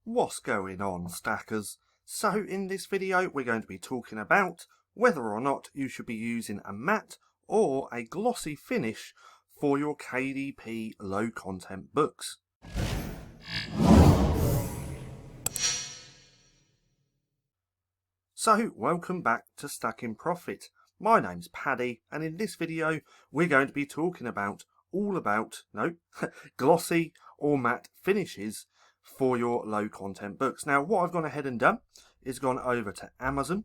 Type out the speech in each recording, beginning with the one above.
What's going on, stackers? So in this video we're going to be talking about whether or not you should be using a matte or a glossy finish for your KDP low content books. So welcome back to StackinProfit. My name's Paddy, and in this video we're going to be talking about glossy or matte finishes for your low content books. Now what I've gone ahead and done is gone over to Amazon.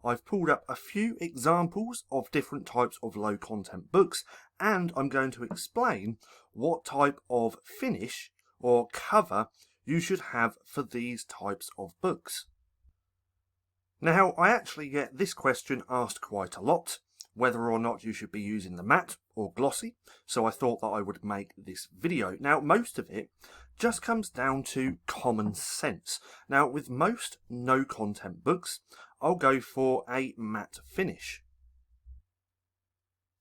I've pulled up a few examples of different types of low content books, and I'm going to explain what type of finish or cover you should have for these types of books. Now, I actually get this question asked quite a lot, whether or not you should be using the matte or glossy, so I thought that I would make this video. Now, most of it just comes down to common sense. Now, with most no content books, I'll go for a matte finish.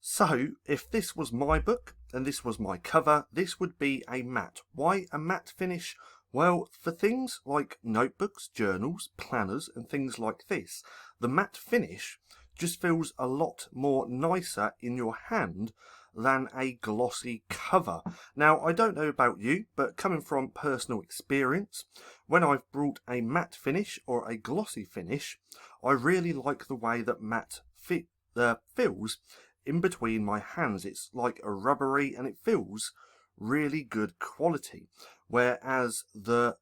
So, if this was my book and this was my cover, this would be a matte. Why a matte finish? Well, for things like notebooks, journals, planners and things like this, the matte finish just feels a lot more nicer in your hand than a glossy cover. Now, I don't know about you, but coming from personal experience, when I've brought a matte finish or a glossy finish, I really like the way that matte feels in between my hands. It's like a rubbery and it feels really good quality, whereas the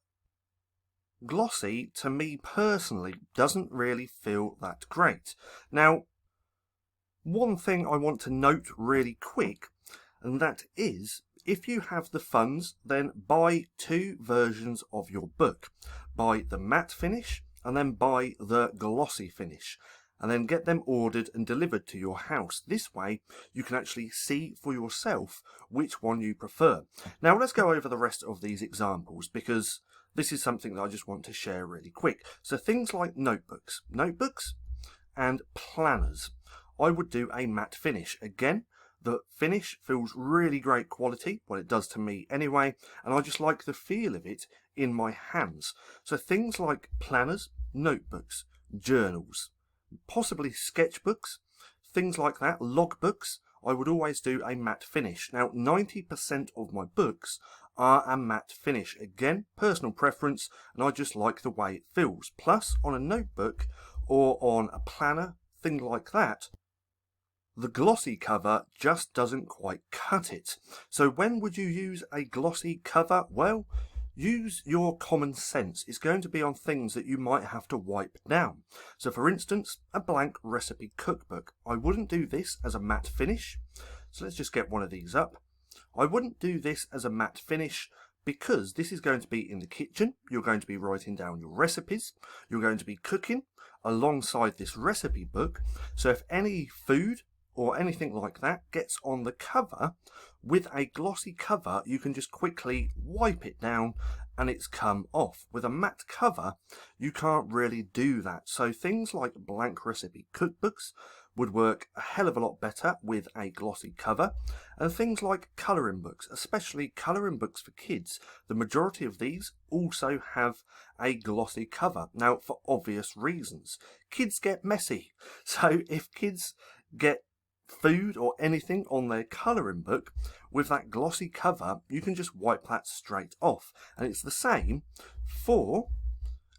glossy to me personally doesn't really feel that great. Now, one thing I want to note really quick, and that is if you have the funds, then buy two versions of your book. Buy the matte finish and then buy the glossy finish, and then get them ordered and delivered to your house. This way you can actually see for yourself which one you prefer. Now let's go over the rest of these examples, because this is something that I just want to share really quick. So things like notebooks and planners, I would do a matte finish. Again, the finish feels really great quality, well it does to me anyway, and I just like the feel of it in my hands. So things like planners, notebooks, journals, possibly sketchbooks, things like that, logbooks, I would always do a matte finish. Now 90% of my books are a matte finish. Again, personal preference, and I just like the way it feels. Plus on a notebook or on a planner, thing like that, the glossy cover just doesn't quite cut it. So when would you use a glossy cover? Well, use your common sense. It's going to be on things that you might have to wipe down. So for instance, a blank recipe cookbook. I wouldn't do this as a matte finish. So let's just get one of these up. I wouldn't do this as a matte finish because this is going to be in the kitchen. You're going to be writing down your recipes. You're going to be cooking alongside this recipe book. So if any food or anything like that gets on the cover, with a glossy cover you can just quickly wipe it down and it's come off. With a matte cover you can't really do that. So things like blank recipe cookbooks would work a hell of a lot better with a glossy cover, and things like colouring books, especially colouring books for kids, the majority of these also have a glossy cover. Now for obvious reasons, kids get messy, so if kids get food or anything on their colouring book, with that glossy cover you can just wipe that straight off. And it's the same for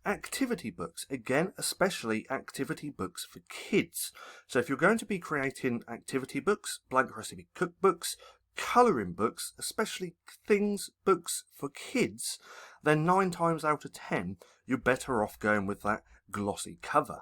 activity books, again especially activity books for kids. So if you're going to be creating activity books, blank recipe cookbooks, colouring books, especially books for kids, then 9 times out of 10 you're better off going with that glossy cover.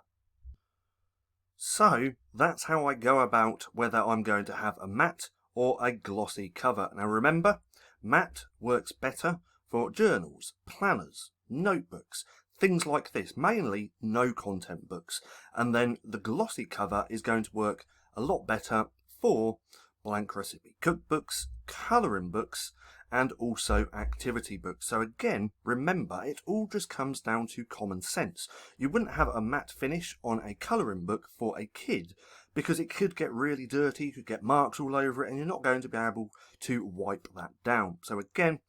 So that's how I go about whether I'm going to have a matte or a glossy cover. Now remember, matte works better for journals, planners, notebooks, things like this, mainly no content books. And then the glossy cover is going to work a lot better for blank recipe cookbooks, colouring books, and also activity books. So again, remember, it all just comes down to common sense. You wouldn't have a matte finish on a colouring book for a kid because it could get really dirty, you could get marks all over it, and you're not going to be able to wipe that down. So again,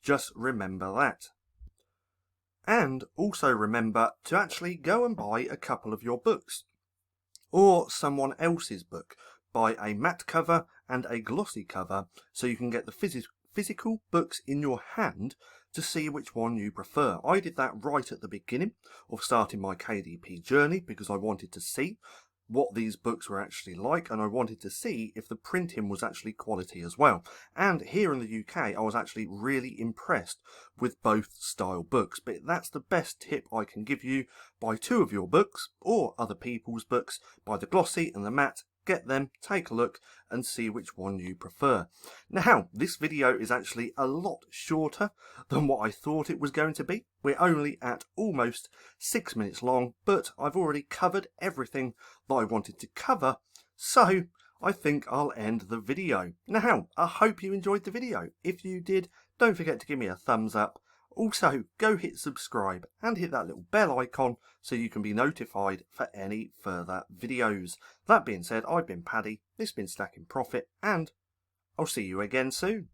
just remember that. And also remember to actually go and buy a couple of your books or someone else's book. Buy a matte cover and a glossy cover so you can get the physical books in your hand to see which one you prefer. I did that right at the beginning of starting my KDP journey because I wanted to see what these books were actually like, and I wanted to see if the printing was actually quality as well. And here in the UK, I was actually really impressed with both style books. But that's the best tip I can give you. Buy two of your books or other people's books, buy the glossy and the matte, get them, take a look and see which one you prefer. Now, this video is actually a lot shorter than what I thought it was going to be. We're only at almost 6 minutes long, but I've already covered everything that I wanted to cover, so I think I'll end the video. Now, I hope you enjoyed the video. If you did, don't forget to give me a thumbs up. Also, go hit subscribe and hit that little bell icon so you can be notified for any further videos. That being said, I've been Paddy, this has been Stacking Profit, and I'll see you again soon.